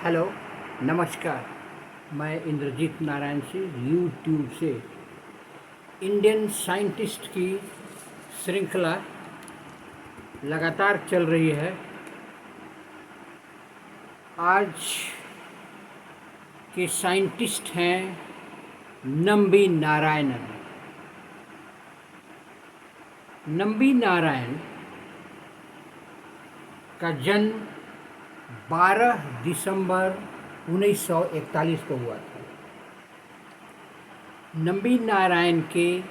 Hello, नमस्कार। मैं इंद्रजीत नारायण से यूट्यूब से इंडियन साइंटिस्ट की श्रृंखला लगातार चल रही है। आज के साइंटिस्ट हैं नम्बी नारायणन। नम्बी नारायण का जन्म 12 दिसंबर 1941 को हुआ था। नम्बी नारायण के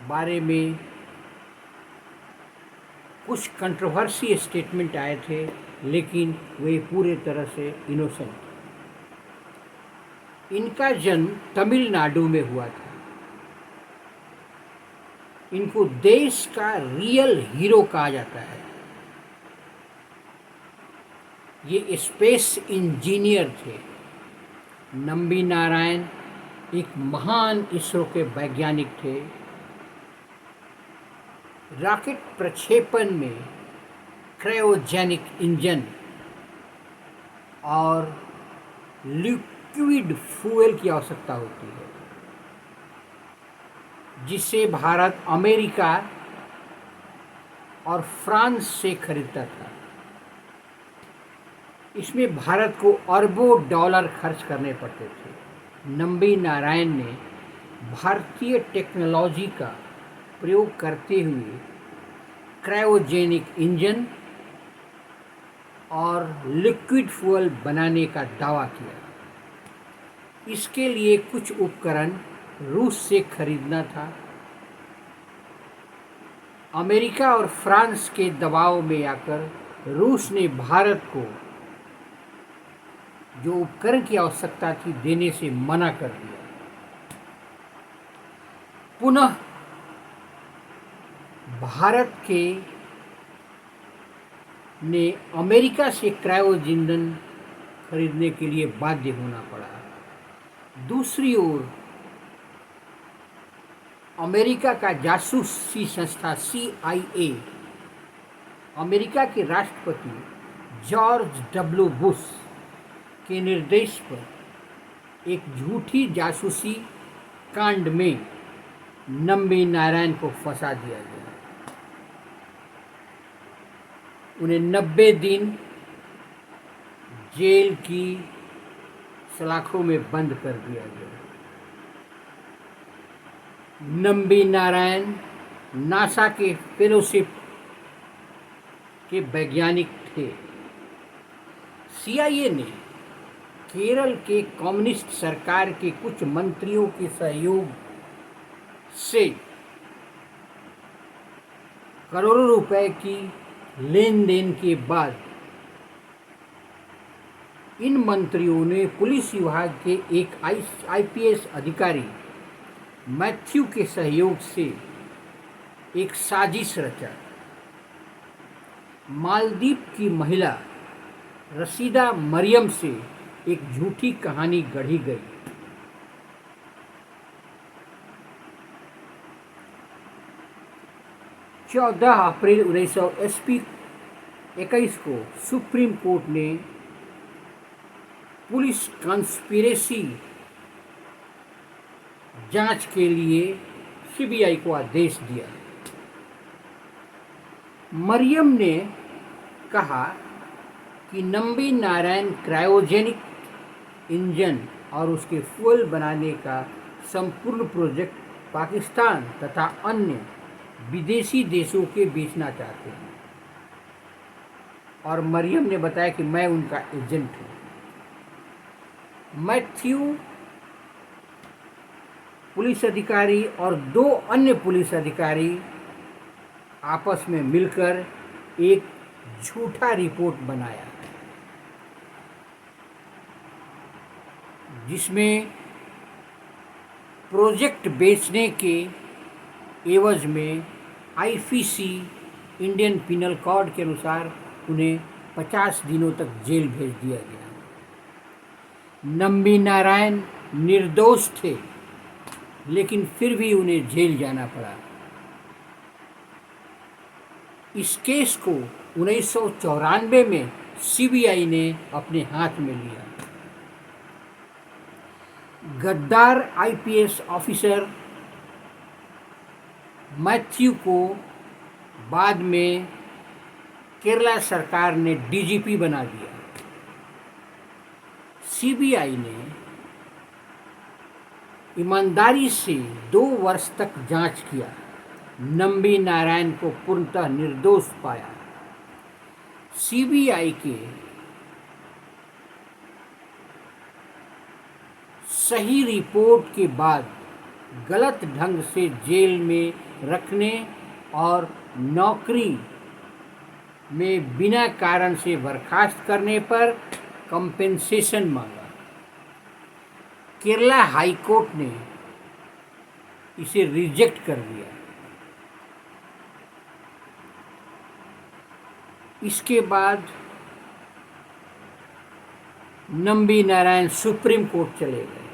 बारे में कुछ कंट्रोवर्सी स्टेटमेंट आए थे, लेकिन वे पूरे तरह से इनोसेंट थे। इनका जन्म तमिलनाडु में हुआ था। इनको देश का रियल हीरो कहा जाता है। ये स्पेस इंजीनियर थे। नम्बी नारायण एक महान इसरो के वैज्ञानिक थे। रॉकेट प्रक्षेपण में क्रायोजेनिक इंजन और लिक्विड फ्यूल की आवश्यकता होती है, जिसे भारत अमेरिका और फ्रांस से खरीदता था। इसमें भारत को अरबों डॉलर खर्च करने पड़ते थे। नम्बी नारायण ने भारतीय टेक्नोलॉजी का प्रयोग करते हुए क्रायोजेनिक इंजन और लिक्विड फ्यूल बनाने का दावा किया। इसके लिए कुछ उपकरण रूस से खरीदना था। अमेरिका और फ्रांस के दबाव में आकर रूस ने भारत को जो उपकरण की आवश्यकता थी देने से मना कर दिया। पुनः भारत के ने अमेरिका से क्रायोजेनिक खरीदने के लिए बाध्य होना पड़ा। दूसरी ओर अमेरिका का जासूसी संस्था CIA, अमेरिका के राष्ट्रपति जॉर्ज W. बुश के निर्देश पर एक झूठी जासूसी कांड में नम्बी नारायण को फंसा दिया गया। उन्हें 90 दिन जेल की सलाखों में बंद कर दिया गया। नम्बी नारायण नासा के फेलोशिप के वैज्ञानिक थे। CIA ने केरल के कम्युनिस्ट सरकार के कुछ मंत्रियों के सहयोग से करोड़ों रुपए की लेन देन के बाद इन मंत्रियों ने पुलिस विभाग के एक IPS अधिकारी मैथ्यू के सहयोग से एक साजिश रचा। मालदीव की महिला रशीदा मरियम से एक झूठी कहानी गढ़ी गई। चौदह अप्रैल 1921 को सुप्रीम कोर्ट ने पुलिस कॉन्स्पिरेसी जांच के लिए CBI को आदेश दिया। मरियम ने कहा कि नम्बी नारायण क्रायोजेनिक इंजन और उसके फ्यूल बनाने का संपूर्ण प्रोजेक्ट पाकिस्तान तथा अन्य विदेशी देशों के बेचना चाहते हैं, और मरियम ने बताया कि मैं उनका एजेंट हूँ। मैथ्यू पुलिस अधिकारी और 2 अन्य पुलिस अधिकारी आपस में मिलकर एक झूठा रिपोर्ट बनाया, जिसमें प्रोजेक्ट बेचने के एवज में IPC इंडियन पिनल कोड के अनुसार उन्हें 50 दिनों तक जेल भेज दिया गया। नम्बी नारायण निर्दोष थे, लेकिन फिर भी उन्हें जेल जाना पड़ा। इस केस को 1994 में सीबीआई ने अपने हाथ में लिया। गद्दार आईपीएस ऑफिसर मैथ्यू को बाद में केरला सरकार ने डीजीपी बना दिया। सीबीआई ने ईमानदारी से 2 वर्ष तक जांच किया, नंबी नारायण को पूर्णतः निर्दोष पाया। सीबीआई के सही रिपोर्ट के बाद गलत ढंग से जेल में रखने और नौकरी में बिना कारण से बर्खास्त करने पर कंपेंसेशन मांगा। केरला हाई कोर्ट ने इसे रिजेक्ट कर दिया। इसके बाद नंबी नारायण सुप्रीम कोर्ट चले गए,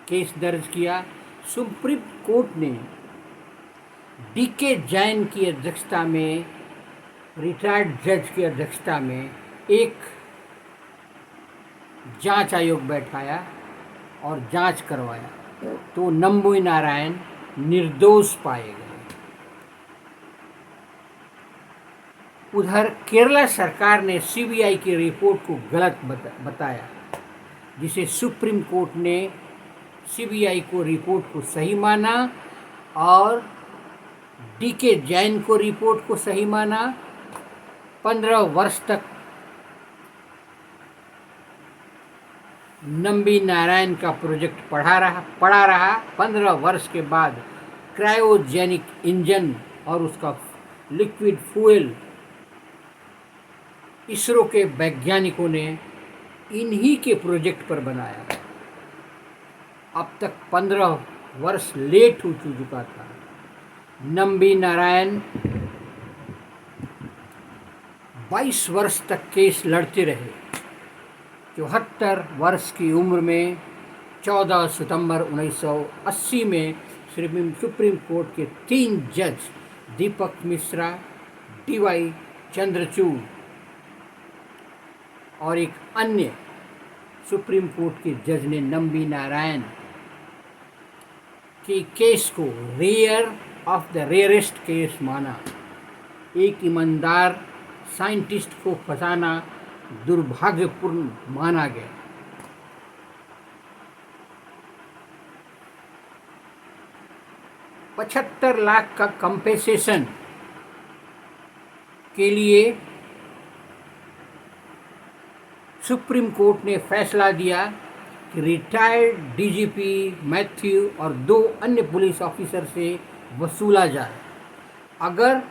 केस दर्ज किया। सुप्रीम कोर्ट ने डीके जैन की अध्यक्षता में, रिटायर्ड जज की अध्यक्षता में एक जांच आयोग बैठाया और जांच करवाया, तो नंबी नारायण निर्दोष पाए गए। उधर केरला सरकार ने सीबीआई की रिपोर्ट को गलत बताया, जिसे सुप्रीम कोर्ट ने सीबीआई को रिपोर्ट को सही माना और डीके जैन को रिपोर्ट को सही माना। 15 वर्ष तक नंबी नारायण का प्रोजेक्ट पड़ा रहा। 15 वर्ष के बाद क्रायोजेनिक इंजन और उसका लिक्विड फ्यूल इसरो के वैज्ञानिकों ने इन्हीं के प्रोजेक्ट पर बनाया। अब तक 15 वर्ष लेट हो चुका था। नंबी नारायण 22 वर्ष तक केस लड़ते रहे। 74 वर्ष की उम्र में 14 सितंबर 1980 में सुप्रीम कोर्ट के 3 जज दीपक मिश्रा, डीवाई चंद्रचूड़ और एक अन्य सुप्रीम कोर्ट के जज ने नंबी नारायण के केस को rare of the rarest case माना। एक ईमानदार साइंटिस्ट को फंसाना दुर्भाग्यपूर्ण माना गया। $75 लाख का कंपेंसेशन के लिए सुप्रीम कोर्ट ने फैसला दिया कि रिटायर्ड डीजीपी मैथ्यू और 2 अन्य पुलिस ऑफिसर से वसूला जाए। अगर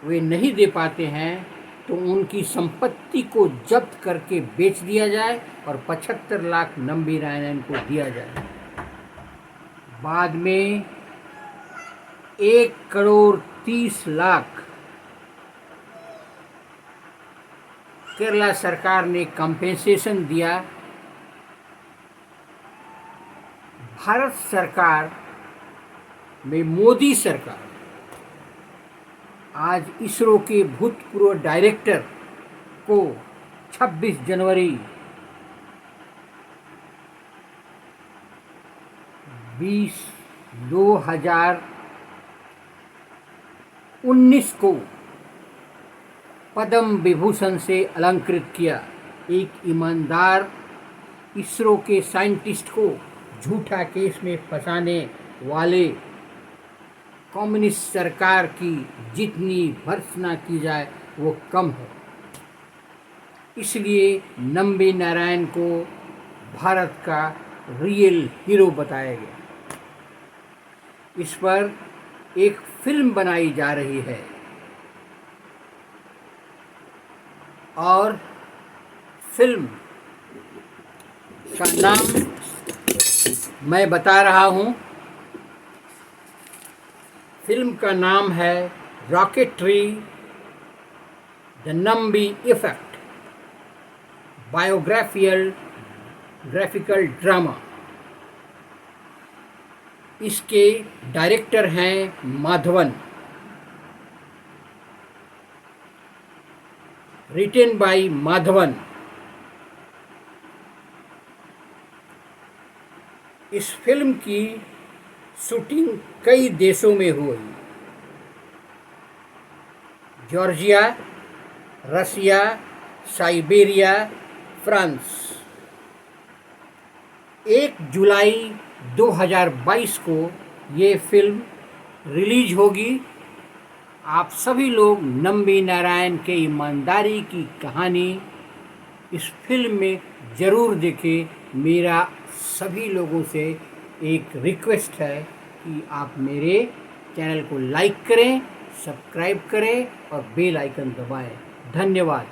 वे नहीं दे पाते हैं तो उनकी संपत्ति को जब्त करके बेच दिया जाए और 75 लाख नंबी नारायण को दिया जाए। बाद में 1 करोड़ 30 लाख केरला सरकार ने कंपेंसेशन दिया। भारत सरकार में मोदी सरकार आज इसरो के भूतपूर्व डायरेक्टर को 26 जनवरी 2019 को पद्म विभूषण से अलंकृत किया। एक ईमानदार इसरो के साइंटिस्ट को झूठा केस में फंसाने वाले कम्युनिस्ट सरकार की जितनी भर्त्सना की जाए वो कम है। इसलिए नंबी नारायण को भारत का रियल हीरो बताया गया। इस पर एक फिल्म बनाई जा रही है और फिल्म का नाम मैं बता रहा हूँ। फिल्म का नाम है rocketry the Nambi effect, biographical drama. इसके डायरेक्टर हैं माधवन। written by Madhavan. इस फिल्म की शूटिंग कई देशों में हुई। जॉर्जिया, रसिया, साइबेरिया, फ्रांस। 1 जुलाई 2022 को ये फिल्म रिलीज होगी। आप सभी लोग नम्बी नारायण के ईमानदारी की कहानी इस फिल्म में ज़रूर देखें। मेरा सभी लोगों से एक रिक्वेस्ट है कि आप मेरे चैनल को लाइक करें, सब्सक्राइब करें और बेल आइकन दबाएं। धन्यवाद।